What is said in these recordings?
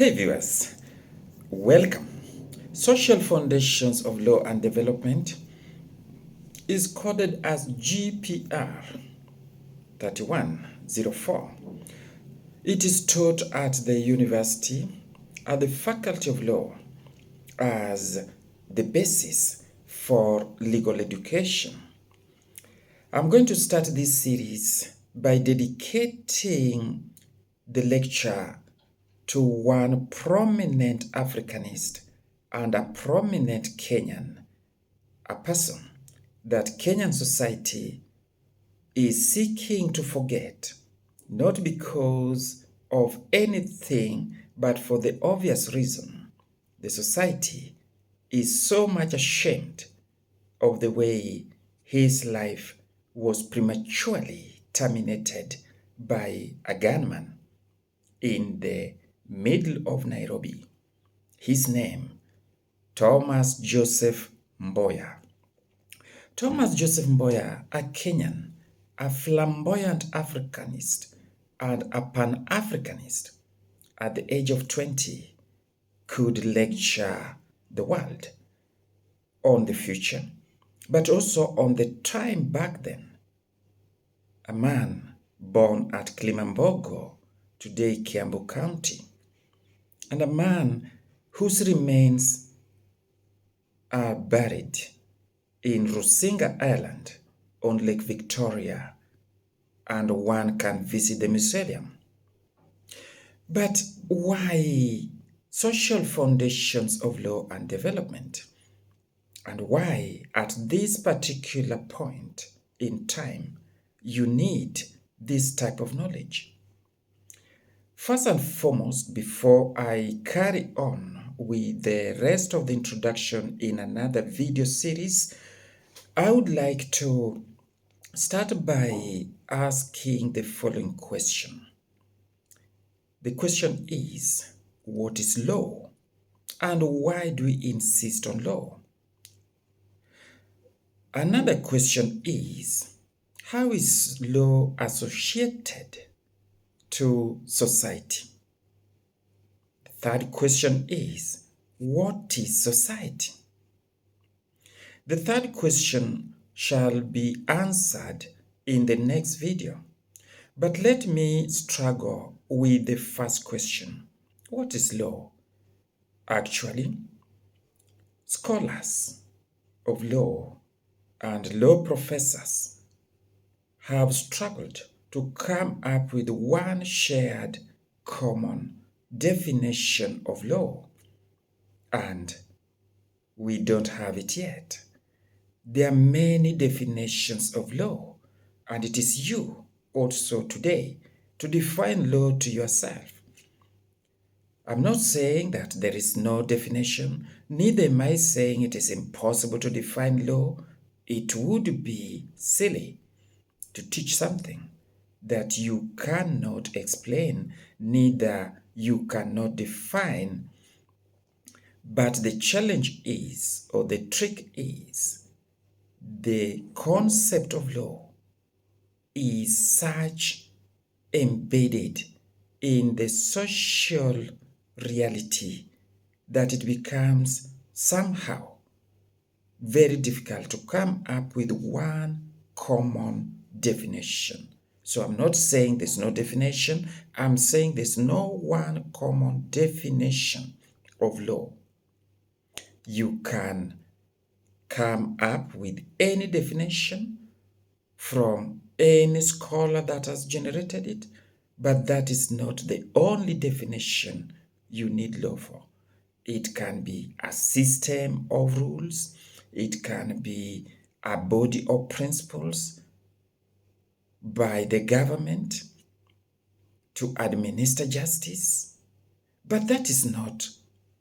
Hey viewers, welcome. Social Foundations of Law and Development is coded as GPR 3104. It is taught at the university at the Faculty of Law as the basis for legal education. I'm going to start this series by dedicating the lecture to one prominent Africanist and a prominent Kenyan, a person that Kenyan society is seeking to forget, not because of anything, but for the obvious reason the society is so much ashamed of the way his life was prematurely terminated by a gunman in the middle of Nairobi. His name, Thomas Joseph Mboya. Thomas Joseph Mboya, a Kenyan, a flamboyant Africanist, and a Pan-Africanist, at the age of 20, could lecture the world on the future, but also on the time back then. A man born at Kilimambogo, today Kiambu County, and a man whose remains are buried in Rusinga Island on Lake Victoria, and one can visit the museum. But why social foundations of law and development? And why at this particular point in time you need this type of knowledge? First and foremost, before I carry on with the rest of the introduction in another video series, I would like to start by asking the following question. The question is, what is law? And why do we insist on law? Another question is, how is law associated to society? The third question is, what is society? The third question shall be answered in the next video. But let me struggle with the first question. What is law? Actually, scholars of law and law professors have struggled to come up with one shared common definition of law, and we don't have it yet. There are many definitions of law, and it is you also today to define law to yourself. I'm not saying that there is no definition, neither am I saying it is impossible to define law. It would be silly to teach something that you cannot explain, neither you cannot define. But the challenge is, or the trick is, the concept of law is such embedded in the social reality that it becomes somehow very difficult to come up with one common definition. So I'm not saying there's no definition, I'm saying there's no one common definition of law. You can come up with any definition from any scholar that has generated it, but that is not the only definition you need law for. It can be a system of rules, it can be a body of principles by the government to administer justice, but that is not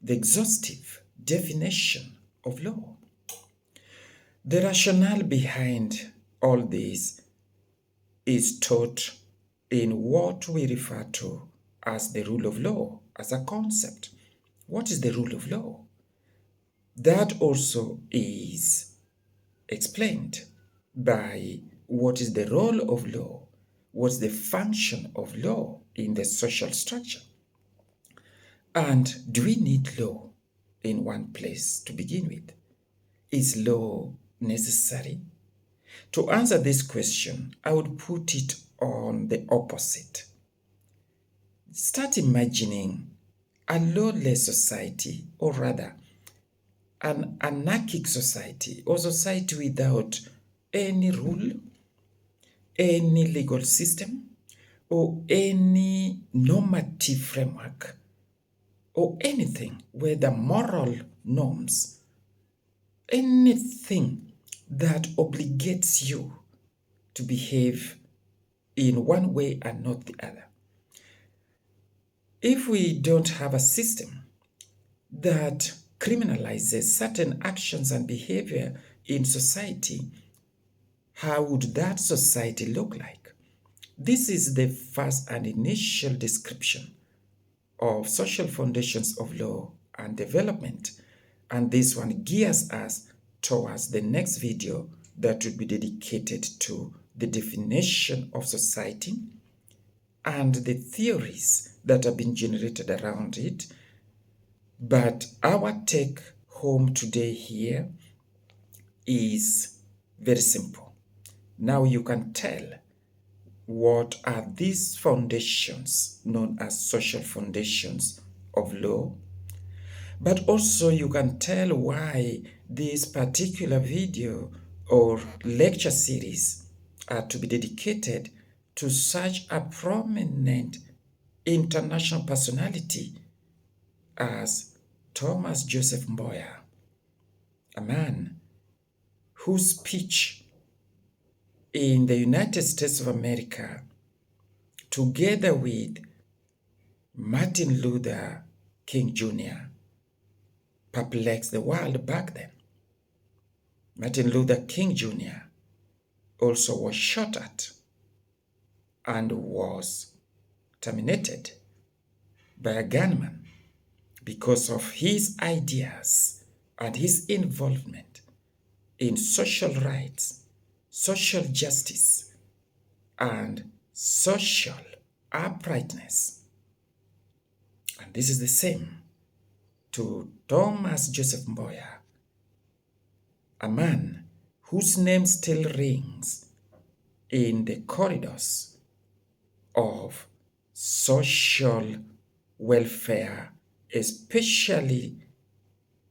the exhaustive definition of law. The rationale behind all this is taught in what we refer to as the rule of law, as a concept. What is the rule of law? That also is explained by what is the role of law, what's the function of law in the social structure. And do we need law in one place to begin with? Is law necessary? To answer this question, I would put it on the opposite. Start imagining a lawless society, or rather, an anarchic society, or society without any rule, any legal system, or any normative framework, or anything where the moral norms, anything that obligates you to behave in one way and not the other. If we don't have a system that criminalizes certain actions and behavior in society, how would that society look like? This is the first and initial description of social foundations of law and development, and this one gears us towards the next video that will be dedicated to the definition of society and the theories that have been generated around it. But our take home today here is very simple. Now you can tell what are these foundations known as social foundations of law, but also you can tell why this particular video or lecture series are to be dedicated to such a prominent international personality as Thomas Joseph Mboya, a man whose speech in the United States of America, together with Martin Luther King Jr., perplexed the world back then. Martin Luther King Jr. also was shot at and was terminated by a gunman because of his ideas and his involvement in social rights, social justice, and social uprightness. And this is the same to Thomas Joseph Mboya, a man whose name still rings in the corridors of social welfare, especially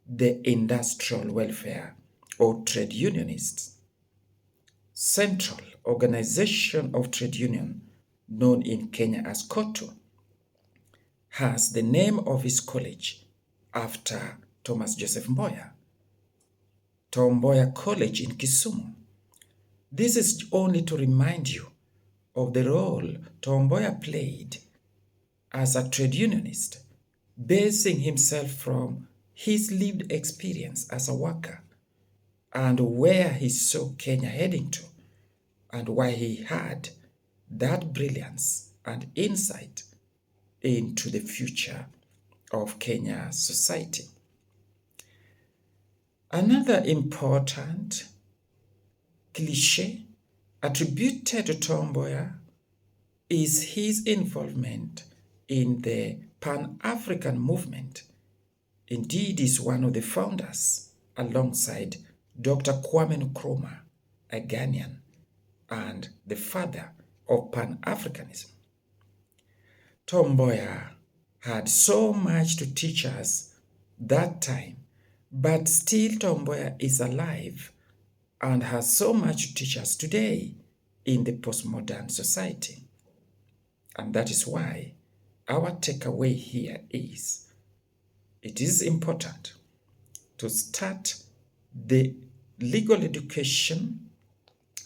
the industrial welfare or trade unionists. Central Organization of Trade Union, known in Kenya as KOTU, has the name of his college after Thomas Joseph Mboya, Tom Mboya College in Kisumu. This is only to remind you of the role Tom Mboya played as a trade unionist, basing himself from his lived experience as a worker and where he saw Kenya heading to, and why he had that brilliance and insight into the future of Kenya's society. Another important cliche attributed to Tom Mboya is his involvement in the Pan-African movement. Indeed, he is one of the founders alongside Dr. Kwame Nkrumah, a Ghanaian, and the father of Pan-Africanism. Tom Mboya had so much to teach us that time, but still Tom Mboya is alive and has so much to teach us today in the postmodern society. And that is why our takeaway here is, it is important to start the legal education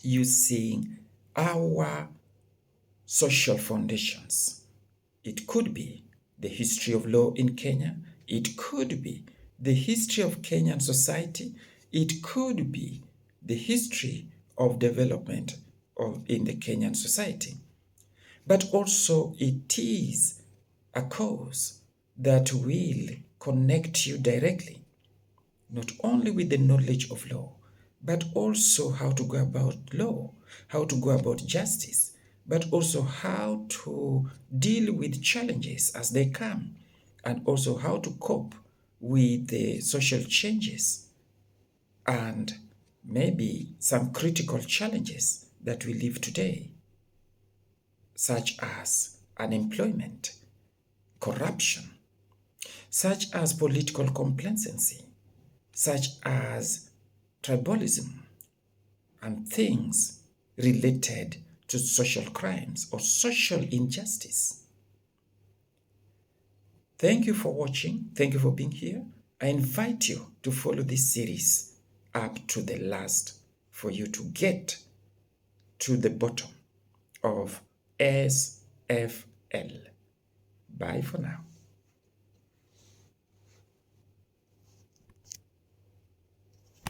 using our social foundations. It could be the history of law in Kenya. It could be the history of Kenyan society. It could be the history of development in the Kenyan society. But also it is a cause that will connect you directly, not only with the knowledge of law, but also how to go about law, how to go about justice, but also how to deal with challenges as they come, and also how to cope with the social changes and maybe some critical challenges that we live today, such as unemployment, corruption, such as political complacency, such as tribalism, and things related to social crimes or social injustice. Thank you for watching. Thank you for being here. I invite you to follow this series up to the last for you to get to the bottom of SFL. Bye for now.